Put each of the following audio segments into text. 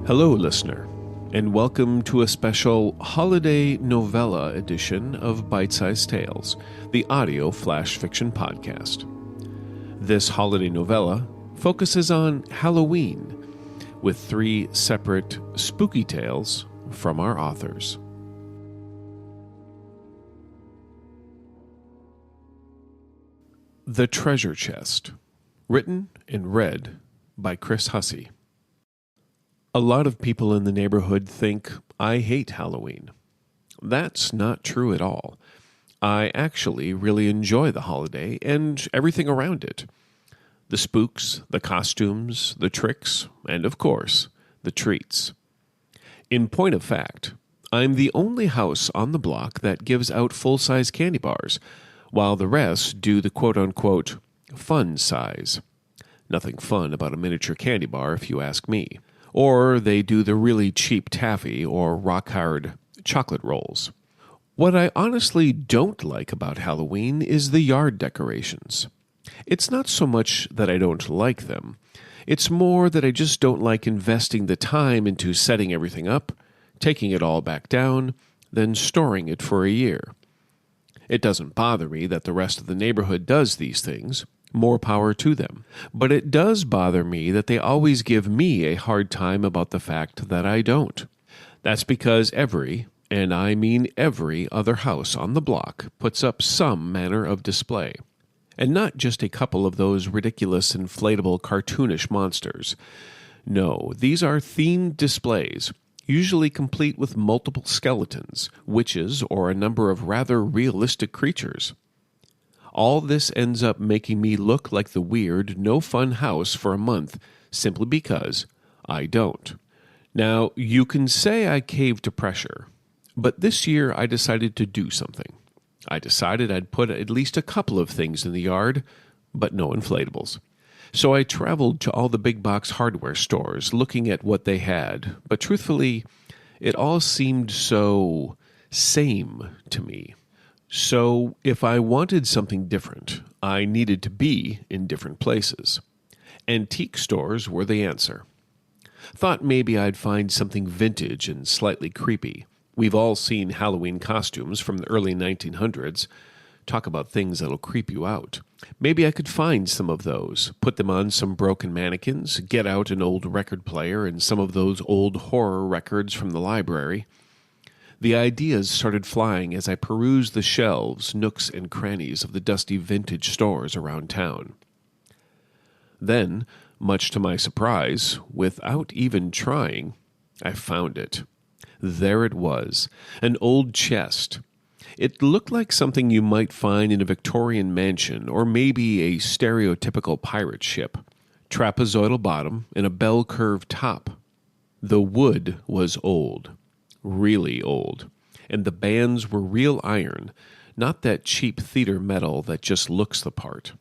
Hello, listener, and welcome to a special holiday novella edition of Bite-Sized Tales, the audio flash fiction podcast. This holiday novella focuses on Halloween, with 3 separate spooky tales from our authors. The Treasure Chest, written and read by Chris Hussey. A lot of people in the neighborhood think I hate Halloween. That's not true at all. I actually really enjoy the holiday and everything around it. The spooks, the costumes, the tricks, and of course, the treats. In point of fact, I'm the only house on the block that gives out full-size candy bars, while the rest do the quote-unquote fun size. Nothing fun about a miniature candy bar if you ask me. Or they do the really cheap taffy or rock-hard chocolate rolls. What I honestly don't like about Halloween is the yard decorations. It's not so much that I don't like them. It's more that I just don't like investing the time into setting everything up, taking it all back down, then storing it for a year. It doesn't bother me that the rest of the neighborhood does these things. More power to them. But it does bother me that they always give me a hard time about the fact that I don't. That's because every, and I mean every, other house on the block puts up some manner of display. And not just a couple of those ridiculous inflatable cartoonish monsters. No, these are themed displays, usually complete with multiple skeletons, witches, or a number of rather realistic creatures. All this ends up making me look like the weird, no-fun house for a month simply because I don't. Now, you can say I caved to pressure, but this year I decided to do something. I decided I'd put at least a couple of things in the yard, but no inflatables. So I traveled to all the big box hardware stores looking at what they had, but truthfully, it all seemed so same to me. So, if I wanted something different, I needed to be in different places. Antique stores were the answer. Thought maybe I'd find something vintage and slightly creepy. We've all seen Halloween costumes from the early 1900s. Talk about things that'll creep you out. Maybe I could find some of those, put them on some broken mannequins, get out an old record player and some of those old horror records from the library. The ideas started flying as I perused the shelves, nooks, and crannies of the dusty vintage stores around town. Then, much to my surprise, without even trying, I found it. There it was, an old chest. It looked like something you might find in a Victorian mansion or maybe a stereotypical pirate ship. Trapezoidal bottom and a bell-curved top. The wood was old. Really old, and the bands were real iron, not that cheap theater metal that just looks the part.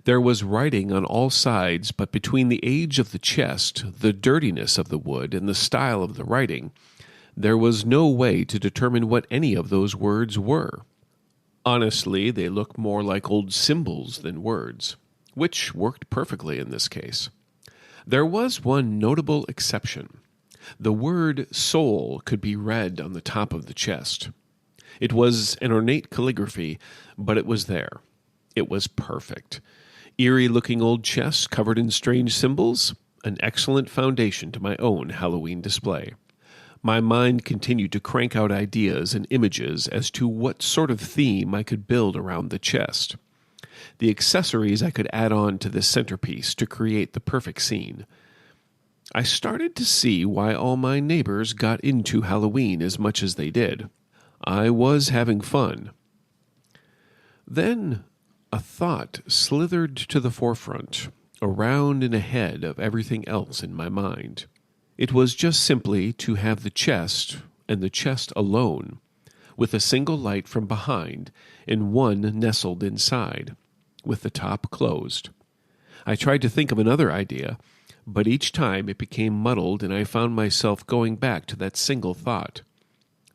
There was writing on all sides, but between the age of the chest, the dirtiness of the wood, and the style of the writing, there was no way to determine what any of those words were. Honestly, they looked more like old symbols than words, which worked perfectly in this case. There was one notable exception. The word soul could be read on the top of the chest. It was an ornate calligraphy, but it was there. It was perfect. Eerie-looking old chest covered in strange symbols, an excellent foundation to my own Halloween display. My mind continued to crank out ideas and images as to what sort of theme I could build around the chest. The accessories I could add on to this centerpiece to create the perfect scene. I started to see why all my neighbors got into Halloween as much as they did. I was having fun. Then a thought slithered to the forefront, around and ahead of everything else in my mind. It was just simply to have the chest, and the chest alone, with a single light from behind and one nestled inside, with the top closed. I tried to think of another idea, but each time it became muddled and I found myself going back to that single thought,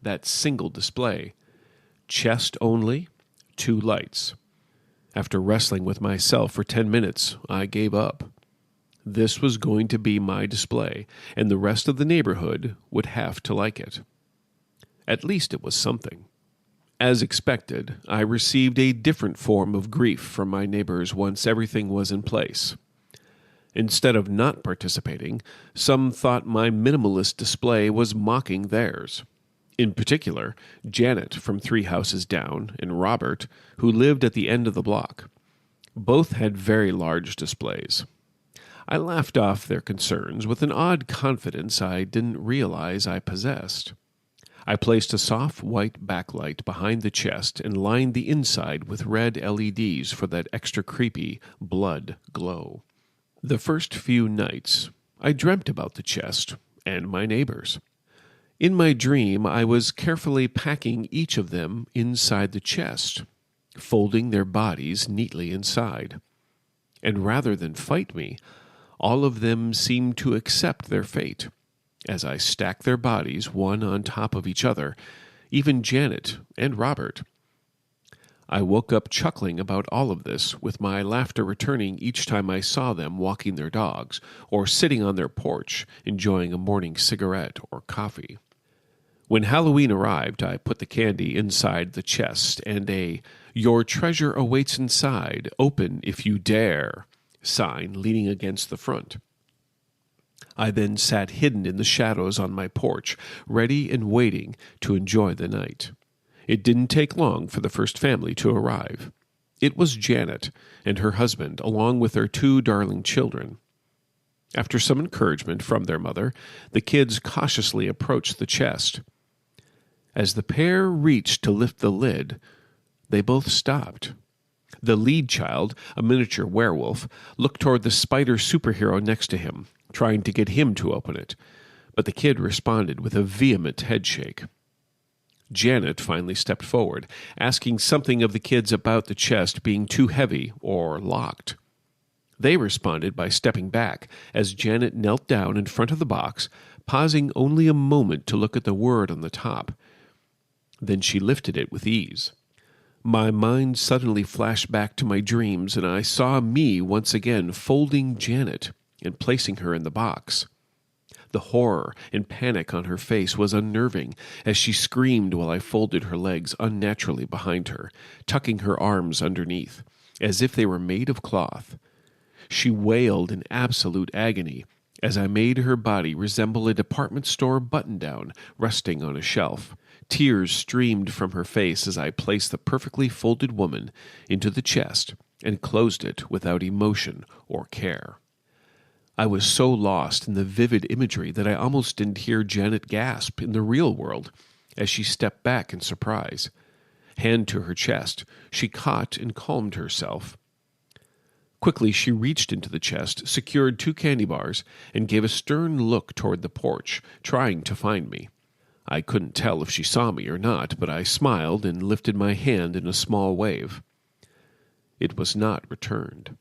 that single display. Chest only, 2 lights. After wrestling with myself for 10 minutes, I gave up. This was going to be my display, and the rest of the neighborhood would have to like it. At least it was something. As expected, I received a different form of grief from my neighbors once everything was in place. Instead of not participating, some thought my minimalist display was mocking theirs. In particular, Janet from 3 houses down and Robert, who lived at the end of the block. Both had very large displays. I laughed off their concerns with an odd confidence I didn't realize I possessed. I placed a soft white backlight behind the chest and lined the inside with red LEDs for that extra creepy blood glow. The first few nights, I dreamt about the chest and my neighbors. In my dream, I was carefully packing each of them inside the chest, folding their bodies neatly inside. And rather than fight me, all of them seemed to accept their fate, as I stacked their bodies one on top of each other, even Janet and Robert. I woke up chuckling about all of this, with my laughter returning each time I saw them walking their dogs or sitting on their porch enjoying a morning cigarette or coffee. When Halloween arrived, I put the candy inside the chest and a "Your treasure awaits inside, open if you dare" sign leaning against the front. I then sat hidden in the shadows on my porch, ready and waiting to enjoy the night. It didn't take long for the first family to arrive. It was Janet and her husband, along with their 2 darling children. After some encouragement from their mother, the kids cautiously approached the chest. As the pair reached to lift the lid, they both stopped. The lead child, a miniature werewolf, looked toward the spider superhero next to him, trying to get him to open it, but the kid responded with a vehement headshake. Janet finally stepped forward, asking something of the kids about the chest being too heavy or locked. They responded by stepping back as Janet knelt down in front of the box, pausing only a moment to look at the word on the top. Then she lifted it with ease. My mind suddenly flashed back to my dreams, and I saw me once again folding Janet and placing her in the box. The horror and panic on her face was unnerving as she screamed while I folded her legs unnaturally behind her, tucking her arms underneath, as if they were made of cloth. She wailed in absolute agony as I made her body resemble a department store button-down resting on a shelf. Tears streamed from her face as I placed the perfectly folded woman into the chest and closed it without emotion or care. I was so lost in the vivid imagery that I almost didn't hear Janet gasp in the real world as she stepped back in surprise. Hand to her chest, she caught and calmed herself. Quickly she reached into the chest, secured 2 candy bars, and gave a stern look toward the porch, trying to find me. I couldn't tell if she saw me or not, but I smiled and lifted my hand in a small wave. It was not returned.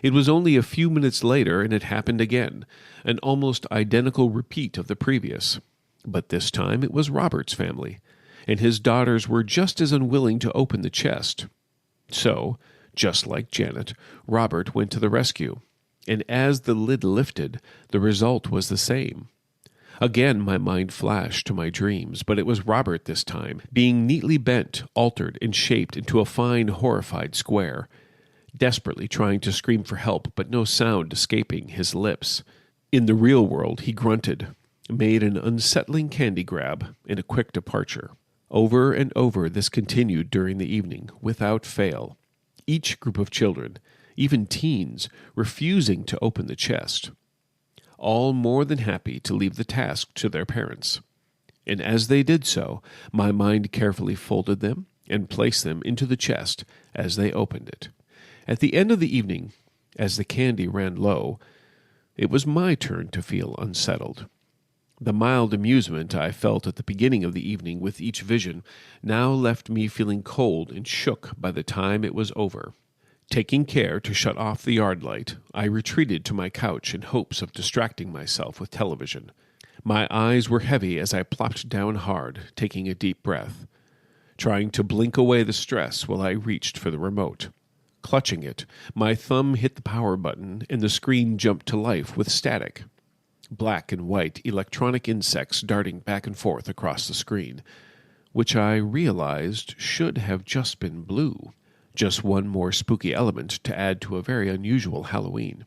It was only a few minutes later, and it happened again, an almost identical repeat of the previous. But this time it was Robert's family, and his daughters were just as unwilling to open the chest. So, just like Janet, Robert went to the rescue, and as the lid lifted, the result was the same. Again my mind flashed to my dreams, but it was Robert this time, being neatly bent, altered, and shaped into a fine, horrified square, desperately trying to scream for help, but no sound escaping his lips. In the real world, he grunted, made an unsettling candy grab, and a quick departure. Over and over this continued during the evening, without fail. Each group of children, even teens, refusing to open the chest. All more than happy to leave the task to their parents. And as they did so, my mind carefully folded them and placed them into the chest as they opened it. At the end of the evening, as the candy ran low, it was my turn to feel unsettled. The mild amusement I felt at the beginning of the evening with each vision now left me feeling cold and shook by the time it was over. Taking care to shut off the yard light, I retreated to my couch in hopes of distracting myself with television. My eyes were heavy as I plopped down hard, taking a deep breath, trying to blink away the stress while I reached for the remote. Clutching it, my thumb hit the power button and the screen jumped to life with static. Black and white electronic insects darting back and forth across the screen, which I realized should have just been blue. Just one more spooky element to add to a very unusual Halloween.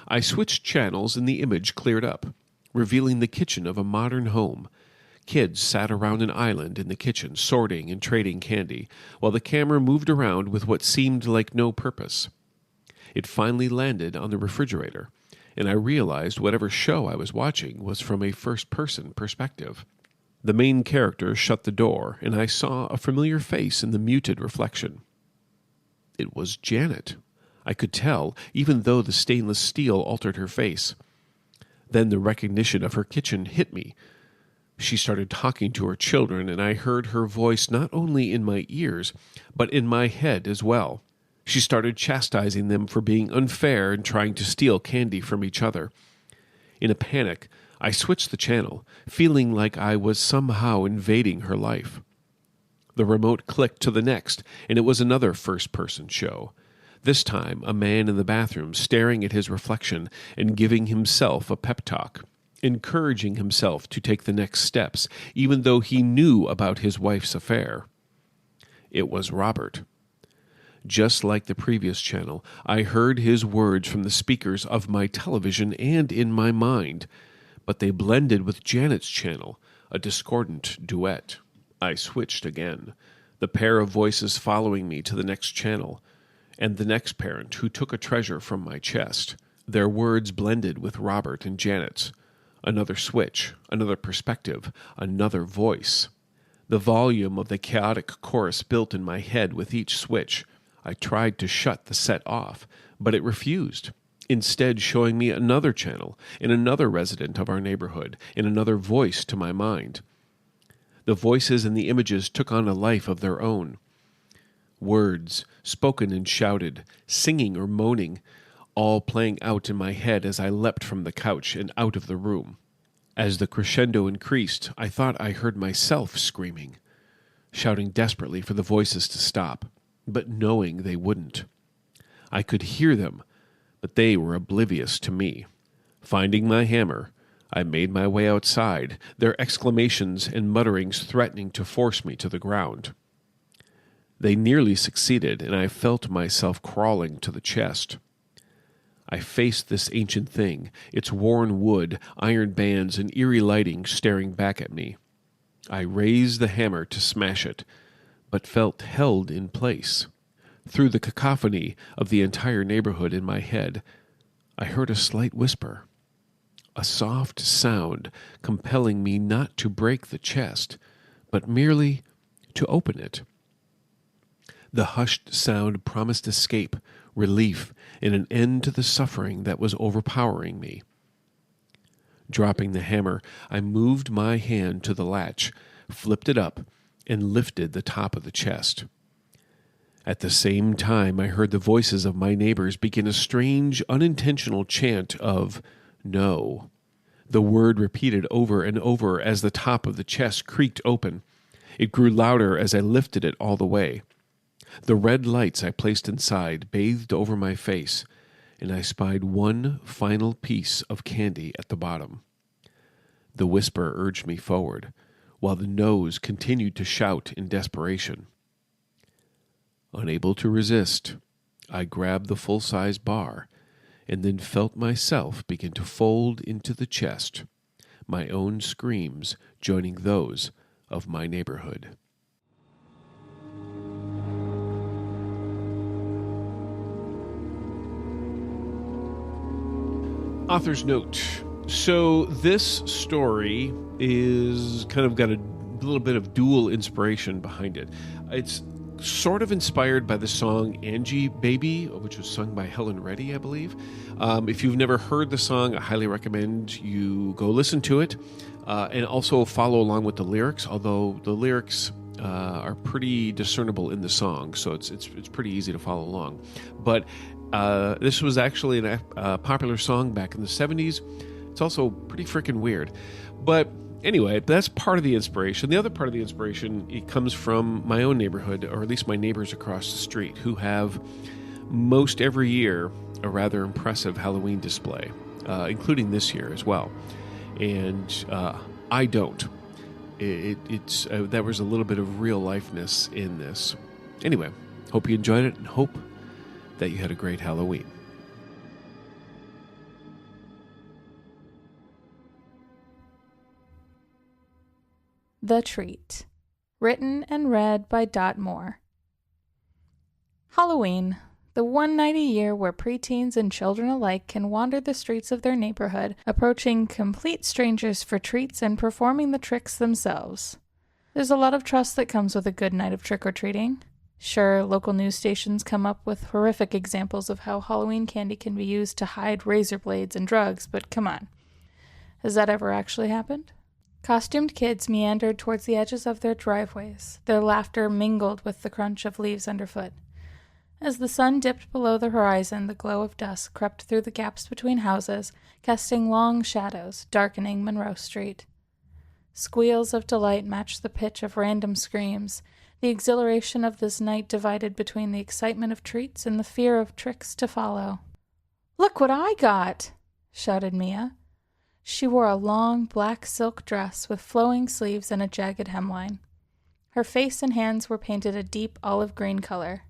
I switched channels and the image cleared up, revealing the kitchen of a modern home. Kids sat around an island in the kitchen, sorting and trading candy, while the camera moved around with what seemed like no purpose. It finally landed on the refrigerator, and I realized whatever show I was watching was from a first-person perspective. The main character shut the door, and I saw a familiar face in the muted reflection. It was Janet. I could tell, even though the stainless steel altered her face. Then the recognition of her kitchen hit me. She started talking to her children, and I heard her voice not only in my ears, but in my head as well. She started chastising them for being unfair and trying to steal candy from each other. In a panic, I switched the channel, feeling like I was somehow invading her life. The remote clicked to the next, and it was another first-person show. This time, a man in the bathroom staring at his reflection and giving himself a pep talk, encouraging himself to take the next steps, even though he knew about his wife's affair. It was Robert. Just like the previous channel, I heard his words from the speakers of my television and in my mind, but they blended with Janet's channel, a discordant duet. I switched again, the pair of voices following me to the next channel, and the next parent who took a treasure from my chest. Their words blended with Robert and Janet's. Another switch, another perspective, another voice. The volume of the chaotic chorus built in my head with each switch. I tried to shut the set off, but it refused, instead showing me another channel and another resident of our neighborhood and another voice to my mind. The voices and the images took on a life of their own. Words, spoken and shouted, singing or moaning, all playing out in my head as I leapt from the couch and out of the room. As the crescendo increased, I thought I heard myself screaming, shouting desperately for the voices to stop, but knowing they wouldn't. I could hear them, but they were oblivious to me. Finding my hammer, I made my way outside, their exclamations and mutterings threatening to force me to the ground. They nearly succeeded, and I felt myself crawling to the chest. I faced this ancient thing, its worn wood, iron bands, and eerie lighting staring back at me. I raised the hammer to smash it, but felt held in place. Through the cacophony of the entire neighborhood in my head, I heard a slight whisper, a soft sound compelling me not to break the chest, but merely to open it. The hushed sound promised escape, relief, and an end to the suffering that was overpowering me. Dropping the hammer, I moved my hand to the latch, flipped it up, and lifted the top of the chest. At the same time, I heard the voices of my neighbors begin a strange, unintentional chant of no. The word repeated over and over as the top of the chest creaked open. It grew louder as I lifted it all the way. The red lights I placed inside bathed over my face, and I spied one final piece of candy at the bottom. The whisper urged me forward, while the no's continued to shout in desperation. Unable to resist, I grabbed the full-size bar, and then felt myself begin to fold into the chest, my own screams joining those of my neighborhood. Author's note. So this story is kind of got a little bit of dual inspiration behind it. It's sort of inspired by the song Angie Baby, which was sung by Helen Reddy, I believe. If you've never heard the song, I highly recommend you go listen to it and also follow along with the lyrics, although the lyrics are pretty discernible in the song, so it's pretty easy to follow along. But this was actually a popular song back in the 70s. It's also pretty freaking weird. But Anyway, that's part of the inspiration. The other part of the inspiration, it comes from my own neighborhood, or at least my neighbors across the street, who have most every year a rather impressive Halloween display, including this year as well. And I don't. It's there was a little bit of real lifeness in this. Anyway, hope you enjoyed it and hope that you had a great Halloween. The Treat. Written and read by Dot Moore. Halloween, the one night a year where preteens and children alike can wander the streets of their neighborhood, approaching complete strangers for treats and performing the tricks themselves. There's a lot of trust that comes with a good night of trick-or-treating. Sure, local news stations come up with horrific examples of how Halloween candy can be used to hide razor blades and drugs, but come on. Has that ever actually happened? Costumed kids meandered towards the edges of their driveways, their laughter mingled with the crunch of leaves underfoot. As the sun dipped below the horizon, the glow of dusk crept through the gaps between houses, casting long shadows, darkening Monroe Street. Squeals of delight matched the pitch of random screams, the exhilaration of this night divided between the excitement of treats and the fear of tricks to follow. "Look what I got!" shouted Mia. She wore a long, black silk dress with flowing sleeves and a jagged hemline. Her face and hands were painted a deep olive green color.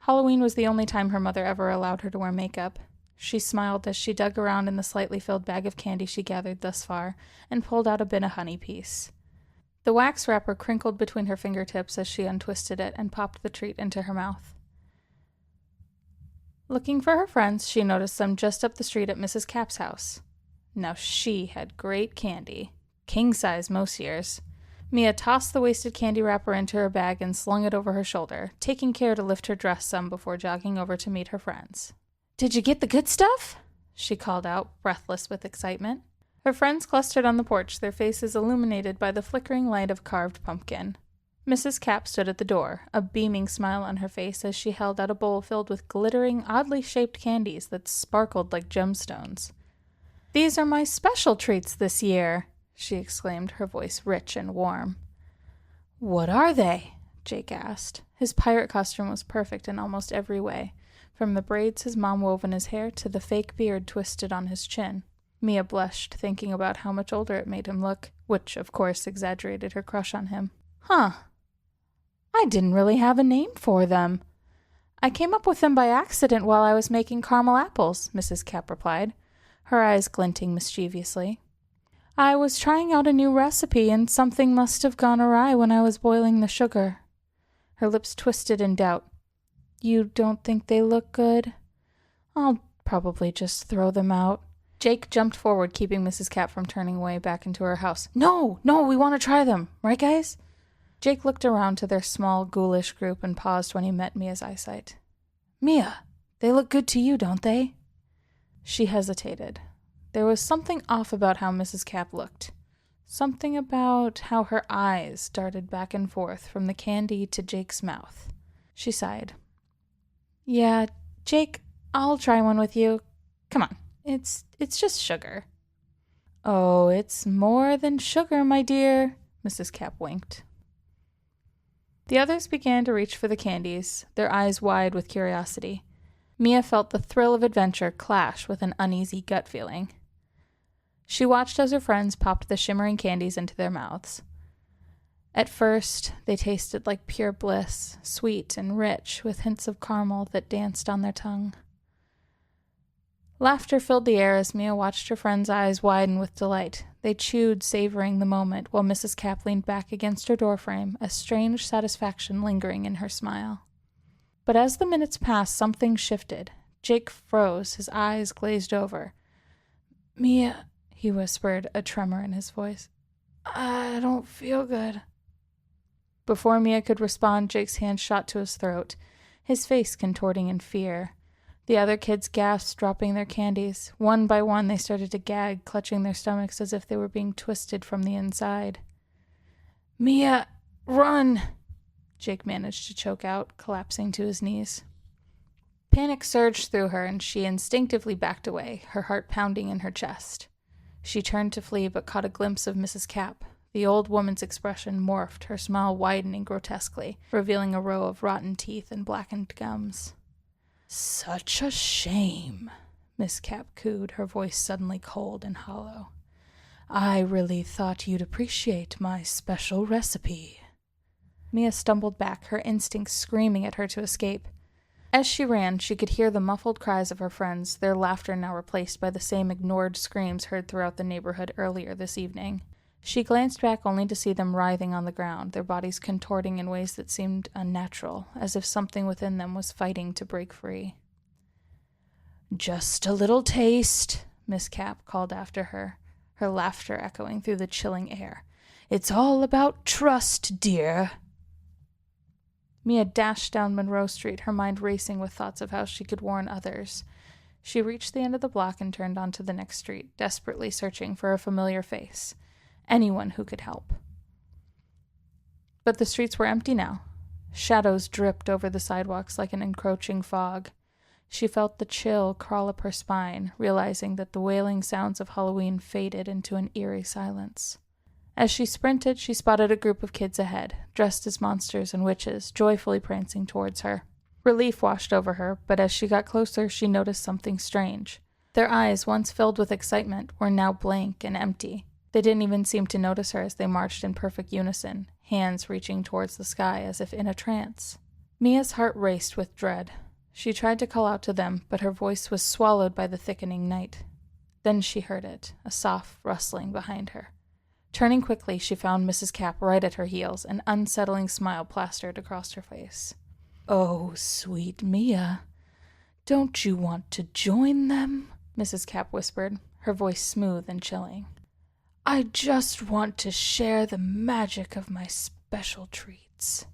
Halloween was the only time her mother ever allowed her to wear makeup. She smiled as she dug around in the slightly filled bag of candy she gathered thus far and pulled out a bin of honey piece. The wax wrapper crinkled between her fingertips as she untwisted it and popped the treat into her mouth. Looking for her friends, she noticed them just up the street at Mrs. Cap's house. Now she had great candy, king size most years. Mia tossed the wasted candy wrapper into her bag and slung it over her shoulder, taking care to lift her dress some before jogging over to meet her friends. "Did you get the good stuff?" she called out, breathless with excitement. Her friends clustered on the porch, their faces illuminated by the flickering light of carved pumpkin. Mrs. Cap stood at the door, a beaming smile on her face as she held out a bowl filled with glittering, oddly shaped candies that sparkled like gemstones. "These are my special treats this year," she exclaimed, her voice rich and warm. "What are they?" Jake asked. His pirate costume was perfect in almost every way, from the braids his mom wove in his hair to the fake beard twisted on his chin. Mia blushed, thinking about how much older it made him look, which, of course, exaggerated her crush on him. "Huh. I didn't really have a name for them. I came up with them by accident while I was making caramel apples," Mrs. Cap replied, her eyes glinting mischievously. "I was trying out a new recipe, and something must have gone awry when I was boiling the sugar." Her lips twisted in doubt. "You don't think they look good?" "I'll probably just throw them out." Jake jumped forward, keeping Mrs. Cap from turning away back into her house. No, we want to try them. Right, guys?" Jake looked around to their small, ghoulish group and paused when he met Mia's eyesight. "Mia, they look good to you, don't they?" She hesitated. There was something off about how Mrs. Cap looked. Something about how her eyes darted back and forth from the candy to Jake's mouth. She sighed. "Yeah, Jake, I'll try one with you. Come on, it's just sugar." "Oh, it's more than sugar, my dear," Mrs. Cap winked. The others began to reach for the candies, their eyes wide with curiosity. Mia felt the thrill of adventure clash with an uneasy gut feeling. She watched as her friends popped the shimmering candies into their mouths. At first, they tasted like pure bliss, sweet and rich, with hints of caramel that danced on their tongue. Laughter filled the air as Mia watched her friends' eyes widen with delight. They chewed, savoring the moment, while Mrs. Cap leaned back against her doorframe, a strange satisfaction lingering in her smile. But as the minutes passed, something shifted. Jake froze, his eyes glazed over. "Mia," he whispered, a tremor in his voice. "I don't feel good." Before Mia could respond, Jake's hand shot to his throat, his face contorting in fear. The other kids gasped, dropping their candies. One by one, they started to gag, clutching their stomachs as if they were being twisted from the inside. "Mia, run!" Jake managed to choke out, collapsing to his knees. Panic surged through her, and she instinctively backed away, her heart pounding in her chest. She turned to flee, but caught a glimpse of Mrs. Cap, The old woman's expression morphed, her smile widening grotesquely, revealing a row of rotten teeth and blackened gums. "Such a shame," Miss Cap cooed, her voice suddenly cold and hollow. "I really thought you'd appreciate my special recipe." Mia stumbled back, her instincts screaming at her to escape. As she ran, she could hear the muffled cries of her friends, their laughter now replaced by the same ignored screams heard throughout the neighborhood earlier this evening. She glanced back only to see them writhing on the ground, their bodies contorting in ways that seemed unnatural, as if something within them was fighting to break free. "Just a little taste," Miss Cap called after her, her laughter echoing through the chilling air. "It's all about trust, dear." Mia dashed down Monroe Street, her mind racing with thoughts of how she could warn others. She reached the end of the block and turned onto the next street, desperately searching for a familiar face. Anyone who could help. But the streets were empty now. Shadows dripped over the sidewalks like an encroaching fog. She felt the chill crawl up her spine, realizing that the wailing sounds of Halloween faded into an eerie silence. As she sprinted, she spotted a group of kids ahead, dressed as monsters and witches, joyfully prancing towards her. Relief washed over her, but as she got closer, she noticed something strange. Their eyes, once filled with excitement, were now blank and empty. They didn't even seem to notice her as they marched in perfect unison, hands reaching towards the sky as if in a trance. Mia's heart raced with dread. She tried to call out to them, but her voice was swallowed by the thickening night. Then she heard it, a soft rustling behind her. Turning quickly, she found Mrs. Cap right at her heels, an unsettling smile plastered across her face. "Oh, sweet Mia, don't you want to join them?" Mrs. Cap whispered, her voice smooth and chilling. "I just want to share the magic of my special treats."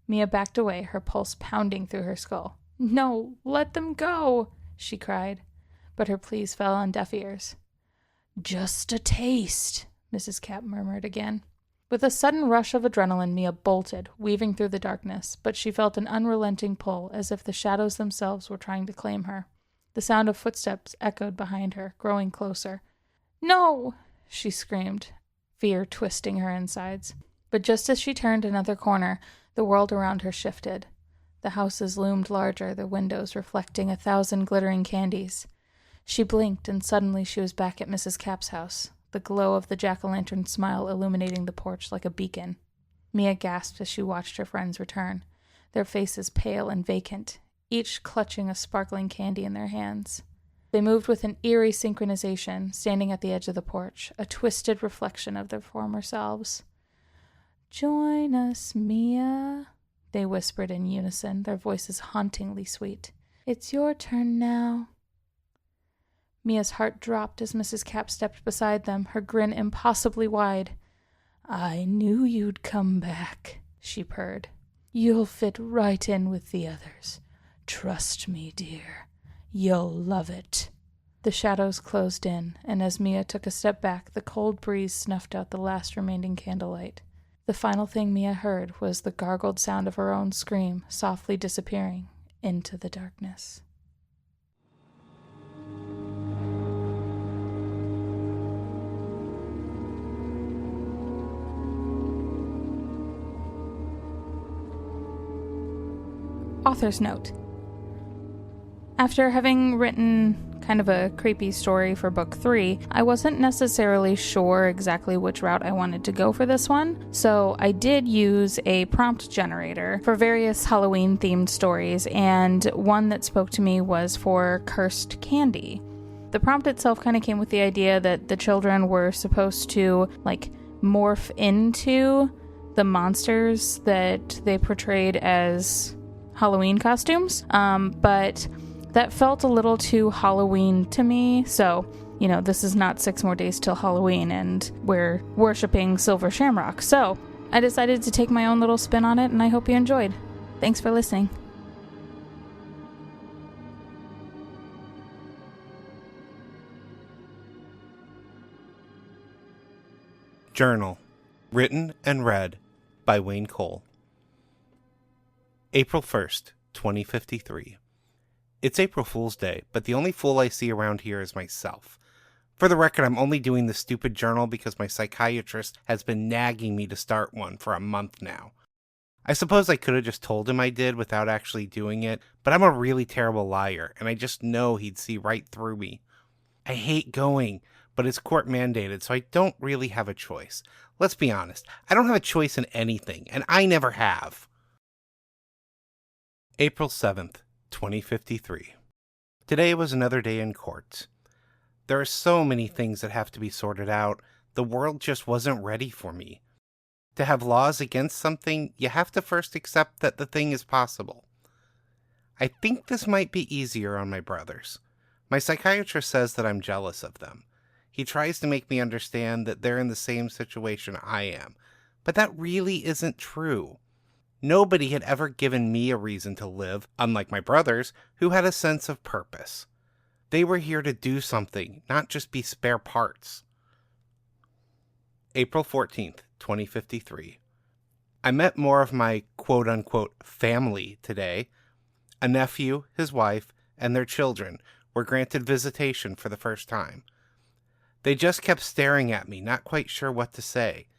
Mia backed away, her pulse pounding through her skull. "No, let them go," she cried, but her pleas fell on deaf ears. "Just a taste," Mrs. Cap murmured again. With a sudden rush of adrenaline, Mia bolted, weaving through the darkness, but she felt an unrelenting pull, as if the shadows themselves were trying to claim her. The sound of footsteps echoed behind her, growing closer. "No!" she screamed, fear twisting her insides. But just as she turned another corner, the world around her shifted. The houses loomed larger, their windows reflecting 1,000 glittering candies. She blinked, and suddenly she was back at Mrs. Cap's house, the glow of the jack-o'-lantern smile illuminating the porch like a beacon. Mia gasped as she watched her friends return, their faces pale and vacant, each clutching a sparkling candy in their hands. They moved with an eerie synchronization, standing at the edge of the porch, a twisted reflection of their former selves. "Join us, Mia," they whispered in unison, their voices hauntingly sweet. "It's your turn now." Mia's heart dropped as Mrs. Cap stepped beside them, her grin impossibly wide. "I knew you'd come back," she purred. "You'll fit right in with the others. Trust me, dear. You'll love it." The shadows closed in, and as Mia took a step back, the cold breeze snuffed out the last remaining candlelight. The final thing Mia heard was the gargled sound of her own scream, softly disappearing into the darkness. Author's note. After having written kind of a creepy story for book 3, I wasn't necessarily sure exactly which route I wanted to go for this one, so I did use a prompt generator for various Halloween-themed stories, and one that spoke to me was for cursed candy. The prompt itself kind of came with the idea that the children were supposed to, morph into the monsters that they portrayed as Halloween costumes, but that felt a little too Halloween to me. So, this is not 6 more days till Halloween and we're worshiping Silver Shamrock. So I decided to take my own little spin on it, and I hope you enjoyed. Thanks for listening. Journal. Written and read by Wayne Cole. April 1st, 2053. It's April Fool's Day, but the only fool I see around here is myself. For the record, I'm only doing this stupid journal because my psychiatrist has been nagging me to start one for a month now. I suppose I could have just told him I did without actually doing it, but I'm a really terrible liar, and I just know he'd see right through me. I hate going, but it's court mandated, so I don't really have a choice. Let's be honest, I don't have a choice in anything, and I never have. April 7th, 2053. Today was another day in court. There are so many things that have to be sorted out. The world just wasn't ready for me. To have laws against something, you have to first accept that the thing is possible. I think this might be easier on my brothers. My psychiatrist says that I'm jealous of them. He tries to make me understand that they're in the same situation I am, but that really isn't true. Nobody had ever given me a reason to live, unlike my brothers, who had a sense of purpose. They were here to do something, not just be spare parts. April 14th, 2053. I met more of my quote-unquote family today. A nephew, his wife, and their children were granted visitation for the first time. They just kept staring at me, not quite sure what to say.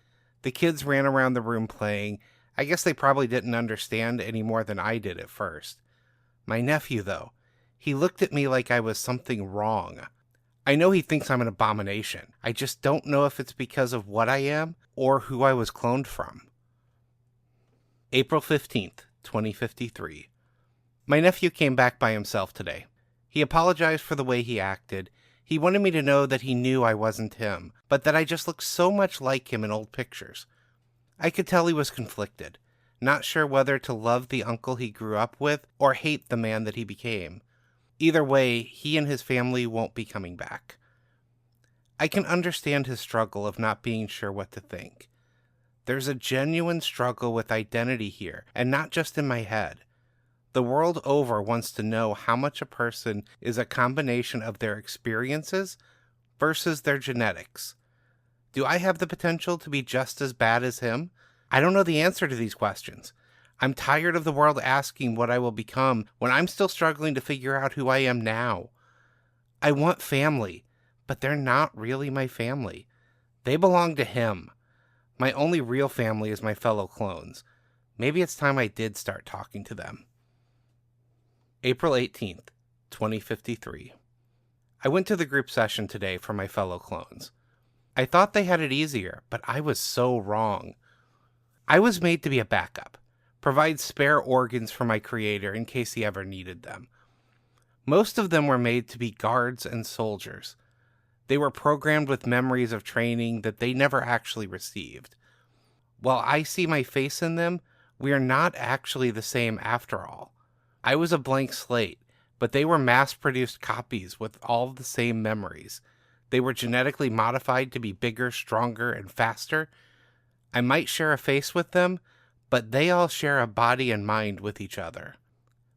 The kids ran around the room playing. I guess they probably didn't understand any more than I did at first. My nephew, though, he looked at me like I was something wrong. I know he thinks I'm an abomination. I just don't know if it's because of what I am or who I was cloned from. April 15th, 2053. My nephew came back by himself today. He apologized for the way he acted. He wanted me to know that he knew I wasn't him, but that I just looked so much like him in old pictures. I could tell he was conflicted, not sure whether to love the uncle he grew up with or hate the man that he became. Either way, he and his family won't be coming back. I can understand his struggle of not being sure what to think. There's a genuine struggle with identity here, and not just in my head. The world over wants to know how much a person is a combination of their experiences versus their genetics. Do I have the potential to be just as bad as him? I don't know the answer to these questions. I'm tired of the world asking what I will become when I'm still struggling to figure out who I am now. I want family, but they're not really my family. They belong to him. My only real family is my fellow clones. Maybe it's time I did start talking to them. April 18th, 2053. I went to the group session today for my fellow clones. I thought they had it easier, but I was so wrong. I was made to be a backup, provide spare organs for my creator in case he ever needed them. Most of them were made to be guards and soldiers. They were programmed with memories of training that they never actually received. While I see my face in them, we are not actually the same after all. I was a blank slate, but they were mass-produced copies with all the same memories. They were genetically modified to be bigger, stronger, and faster. I might share a face with them, but they all share a body and mind with each other.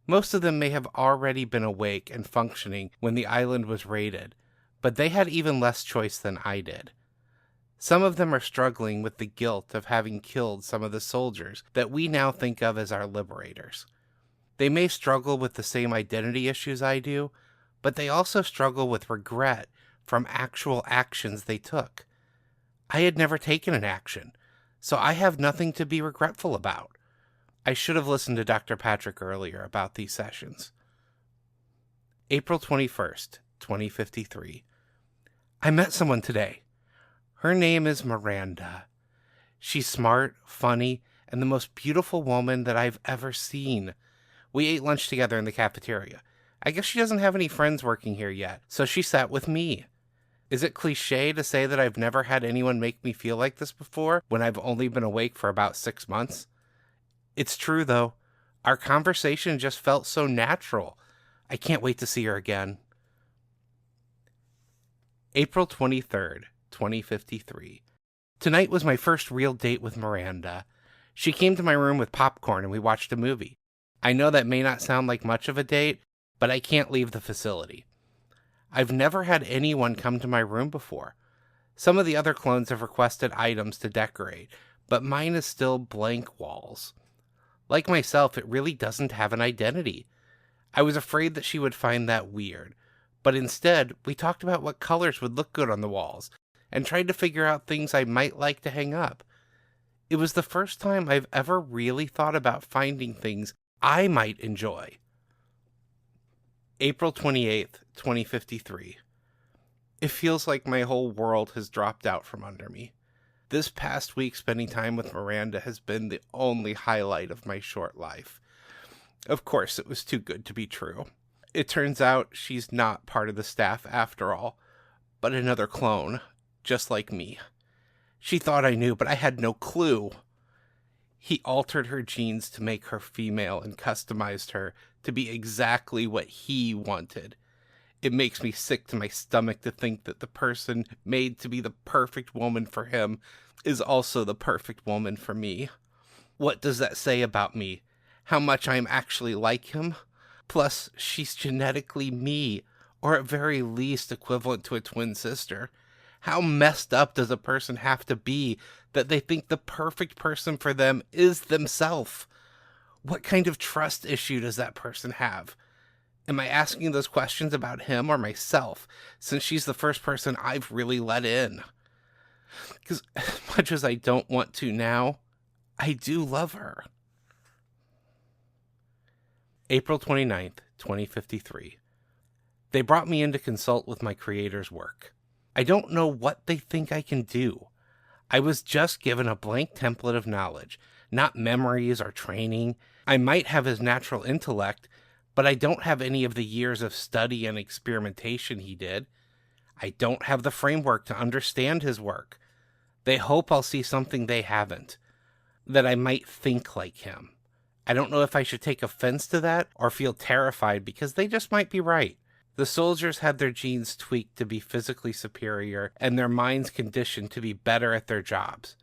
Most of them may have already been awake and functioning when the island was raided, but they had even less choice than I did. Some of them are struggling with the guilt of having killed some of the soldiers that we now think of as our liberators. They may struggle with the same identity issues I do, but they also struggle with regret from actual actions they took. I had never taken an action, so I have nothing to be regretful about. I should have listened to Dr. Patrick earlier about these sessions. April 21st, 2053. I met someone today. Her name is Miranda. She's smart, funny, and the most beautiful woman that I've ever seen. We ate lunch together in the cafeteria. I guess she doesn't have any friends working here yet, so she sat with me. Is it cliche to say that I've never had anyone make me feel like this before when I've only been awake for about 6 months? It's true, though. Our conversation just felt so natural. I can't wait to see her again. April 23rd, 2053. Tonight was my first real date with Miranda. She came to my room with popcorn and we watched a movie. I know that may not sound like much of a date, but I can't leave the facility. I've never had anyone come to my room before. Some of the other clones have requested items to decorate, but mine is still blank walls. Like myself, it really doesn't have an identity. I was afraid that she would find that weird, But instead, we talked about what colors would look good on the walls and tried to figure out things I might like to hang up. It was the first time I've ever really thought about finding things I might enjoy. April 28th, 2053. It feels like my whole world has dropped out from under me. This past week spending time with Miranda has been the only highlight of my short life. Of course, it was too good to be true. It turns out she's not part of the staff after all, but another clone, just like me. She thought I knew, but I had no clue. He altered her genes to make her female and customized her to be exactly what he wanted. It makes me sick to my stomach to think that the person made to be the perfect woman for him is also the perfect woman for me. What does that say about me? How much I'm actually like him? Plus, she's genetically me, or at very least equivalent to a twin sister. How messed up does a person have to be that they think the perfect person for them is themselves? What kind of trust issue does that person have? Am I asking those questions about him or myself, since she's the first person I've really let in? Because as much as I don't want to now, I do love her. April 29th, 2053. They brought me in to consult with my creator's work. I don't know what they think I can do. I was just given a blank template of knowledge, not memories or training. I might have his natural intellect, but I don't have any of the years of study and experimentation he did. I don't have the framework to understand his work. They hope I'll see something they haven't, that I might think like him. I don't know if I should take offense to that or feel terrified because they just might be right. The soldiers had their genes tweaked to be physically superior and their minds conditioned to be better at their jobs.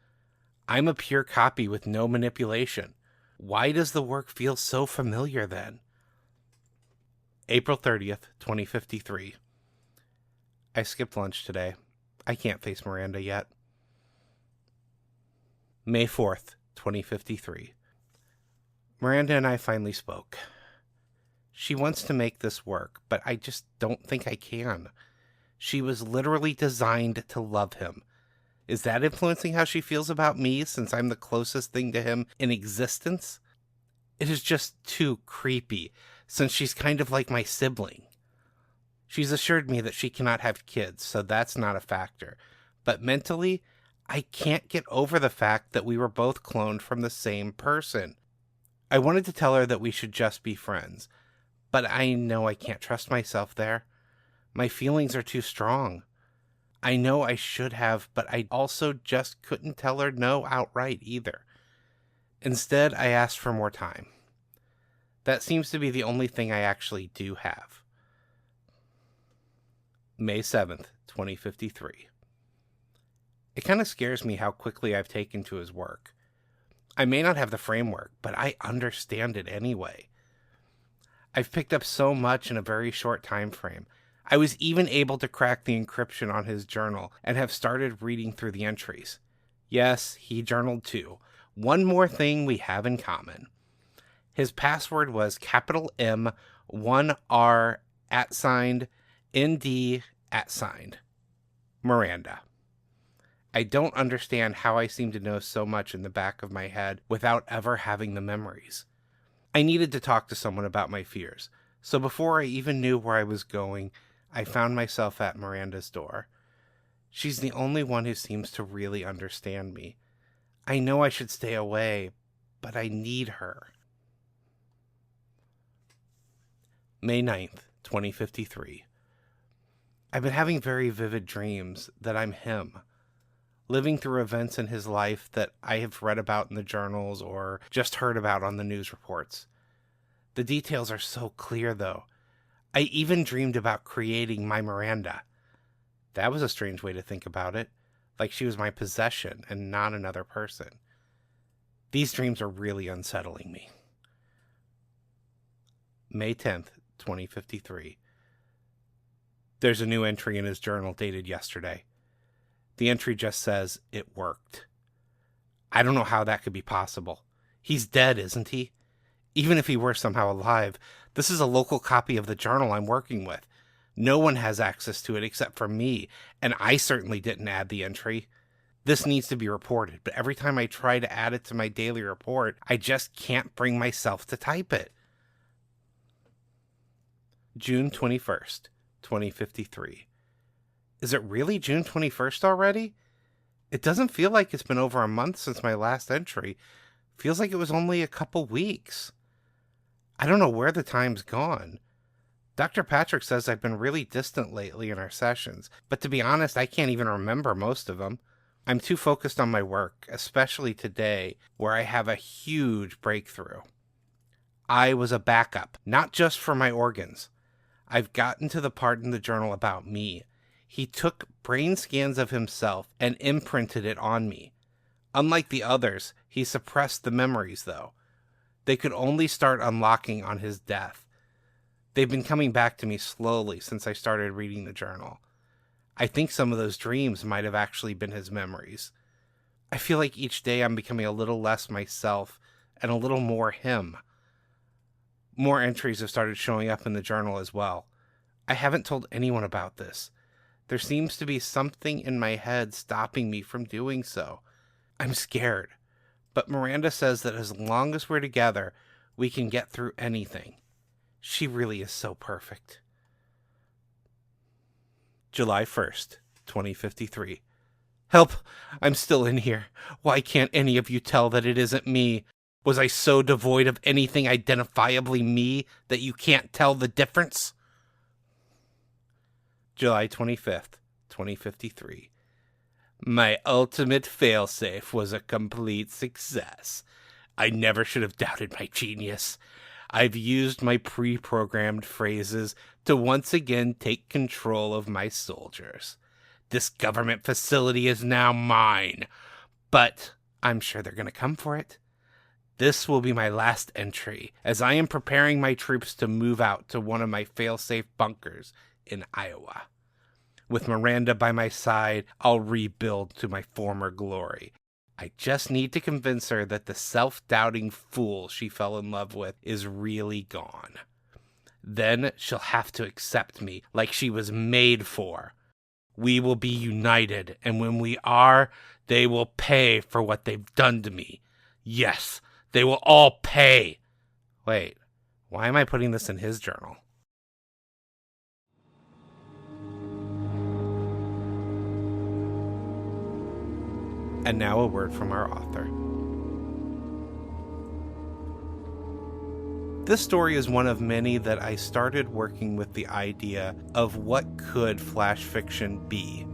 I'm a pure copy with no manipulation. Why does the work feel so familiar then? April 30th, 2053. I skipped lunch today. I can't face Miranda yet. May 4th, 2053. Miranda and I finally spoke. She wants to make this work, but I just don't think I can. She was literally designed to love him. Is that influencing how she feels about me since I'm the closest thing to him in existence? It is just too creepy, since she's kind of like my sibling. She's assured me that she cannot have kids, so that's not a factor. But mentally, I can't get over the fact that we were both cloned from the same person. I wanted to tell her that we should just be friends, but I know I can't trust myself there. My feelings are too strong. I know I should have, but I also just couldn't tell her no outright either. Instead, I asked for more time. That seems to be the only thing I actually do have. May 7th, 2053. It kind of scares me how quickly I've taken to his work. I may not have the framework, but I understand it anyway. I've picked up so much in a very short time frame. I was even able to crack the encryption on his journal and have started reading through the entries. Yes, he journaled too. One more thing we have in common. His password was capital M, 1R, @ND, Miranda. I don't understand how I seem to know so much in the back of my head without ever having the memories. I needed to talk to someone about my fears, so before I even knew where I was going, I found myself at Miranda's door. She's the only one who seems to really understand me. I know I should stay away, but I need her. May 9th, 2053. I've been having very vivid dreams that I'm him, living through events in his life that I have read about in the journals or just heard about on the news reports. The details are so clear, though. I even dreamed about creating my Miranda. That was a strange way to think about it, like she was my possession and not another person. These dreams are really unsettling me. May 10th, 2053. There's a new entry in his journal dated yesterday. The entry just says, "It worked." I don't know how that could be possible. He's dead, isn't he? Even if he were somehow alive, this is a local copy of the journal I'm working with. No one has access to it except for me, and I certainly didn't add the entry. This needs to be reported, but every time I try to add it to my daily report, I just can't bring myself to type it. June 21st, 2053. Is it really June 21st already? It doesn't feel like it's been over a month since my last entry. Feels like it was only a couple weeks. I don't know where the time's gone. Dr. Patrick says I've been really distant lately in our sessions, but to be honest, I can't even remember most of them. I'm too focused on my work, especially today, where I have a huge breakthrough. I was a backup, not just for my organs. I've gotten to the part in the journal about me. He took brain scans of himself and imprinted it on me. Unlike the others, he suppressed the memories, though. They could only start unlocking on his death. They've been coming back to me slowly since I started reading the journal. I think some of those dreams might have actually been his memories. I feel like each day I'm becoming a little less myself and a little more him. More entries have started showing up in the journal as well. I haven't told anyone about this. There seems to be something in my head stopping me from doing so. I'm scared, but Miranda says that as long as we're together, we can get through anything. She really is so perfect. July 1st, 2053. Help! I'm still in here. Why can't any of you tell that it isn't me? Was I so devoid of anything identifiably me that you can't tell the difference? July 25th, 2053. My ultimate failsafe was a complete success. I never should have doubted my genius. I've used my pre-programmed phrases to once again take control of my soldiers. This government facility is now mine, but I'm sure they're going to come for it. This will be my last entry, as I am preparing my troops to move out to one of my fail-safe bunkers in Iowa. With Miranda by my side, I'll rebuild to my former glory. I just need to convince her that the self-doubting fool she fell in love with is really gone. Then she'll have to accept me like she was made for. We will be united, and when we are, they will pay for what they've done to me. Yes, they will all pay. Wait, why am I putting this in his journal? And now a word from our author. This story is one of many that I started working with the idea of what could flash fiction be.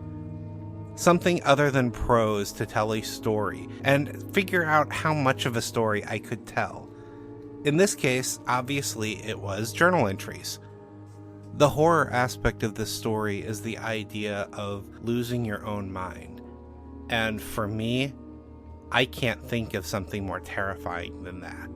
Something other than prose to tell a story, and figure out how much of a story I could tell. In this case, obviously, it was journal entries. The horror aspect of this story is the idea of losing your own mind. And for me, I can't think of something more terrifying than that.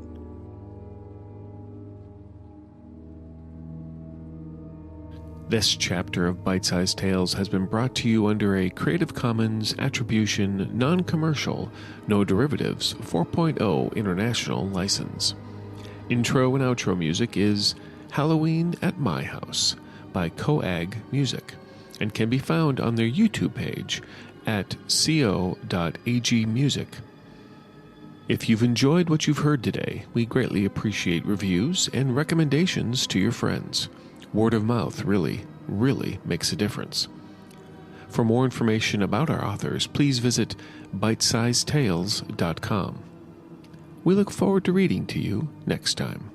This chapter of Bite-Sized Tales has been brought to you under a Creative Commons Attribution, Non-Commercial, No Derivatives 4.0 International License. Intro and outro music is Halloween at My House by Coag Music and can be found on their YouTube page at co.agmusic. If you've enjoyed what you've heard today, we greatly appreciate reviews and recommendations to your friends. Word of mouth really makes a difference. For more information about our authors, please visit bitesizedtales.com. We look forward to reading to you next time.